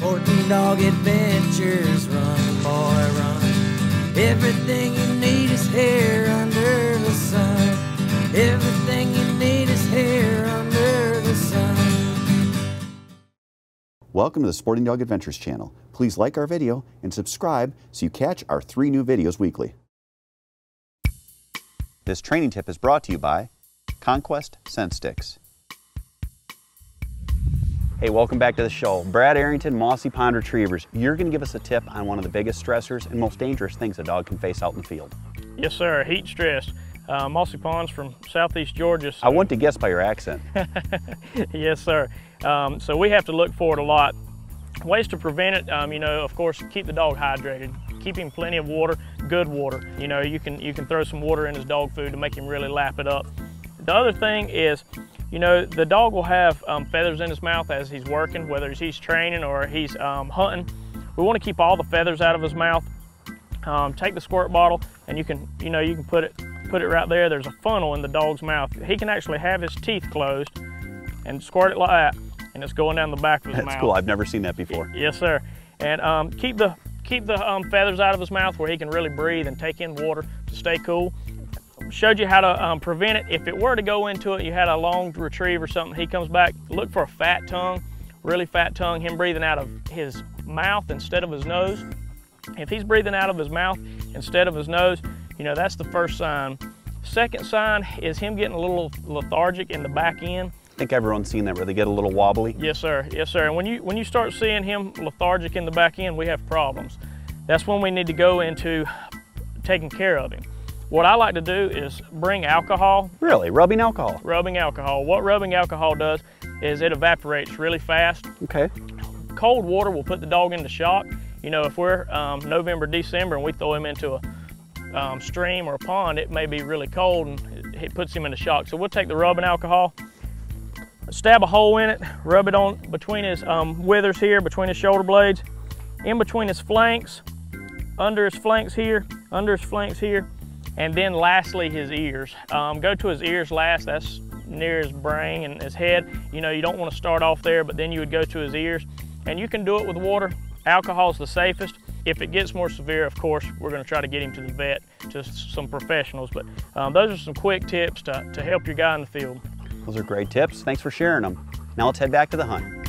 14 Dog Adventures, run boy run. Everything you need is here under the sun. Everything you need is here under the sun. Welcome to the Sporting Dog Adventures channel. Please like our video and subscribe so you catch our 3 new videos weekly. This training tip is brought to you by Conquest Scent Sticks. Hey, welcome back to the show. Brad Arington, Mossy Pond Retrievers. You're going to give us a tip on one of the biggest stressors and most dangerous things a dog can face out in the field. Yes, sir. Heat stress. Mossy Pond's from southeast Georgia. So... I wouldn't have guessed by your accent. Yes, sir. So we have to look for it a lot. Ways to prevent it, you know, of course, keep the dog hydrated. Keep him plenty of water, good water. You know, you can throw some water in his dog food to make him really lap it up. The other thing is, you know, the dog will have feathers in his mouth as he's working, whether he's training or he's hunting. We want to keep all the feathers out of his mouth. Take the squirt bottle and you can put it right there. There's a funnel in the dog's mouth. He can actually have his teeth closed and squirt it like that, and it's going down the back of his mouth. That's cool. I've never seen that before. Yes, sir. And keep the feathers out of his mouth where he can really breathe and take in water to stay cool. Showed you how to prevent it. If it were to go into it, you had a long retrieve or something, he comes back, look for a fat tongue, really fat tongue, him breathing out of his mouth instead of his nose. If he's breathing out of his mouth instead of his nose, you know, that's the first sign. Second sign is him getting a little lethargic in the back end. I think everyone's seen that where they get a little wobbly. Yes, sir. Yes, sir. And when you start seeing him lethargic in the back end, we have problems. That's when we need to go into taking care of him. What I like to do is bring alcohol. Really? Rubbing alcohol? Rubbing alcohol. What rubbing alcohol does is it evaporates really fast. Okay. Cold water will put the dog into shock. You know, if we're November, December and we throw him into a stream or a pond, it may be really cold and it puts him into shock. So we'll take the rubbing alcohol, stab a hole in it, rub it on between his withers here, between his shoulder blades, in between his flanks, under his flanks here, and then lastly his ears. Go to his ears last. That's near his brain and his head. You know, you don't want to start off there, but then you would go to his ears. And you can do it with water. Alcohol's the safest. If it gets more severe, of course, we're going to try to get him to the vet, to some professionals. But those are some quick tips to help your guy in the field. Those are great tips. Thanks for sharing them. Now let's head back to the hunt.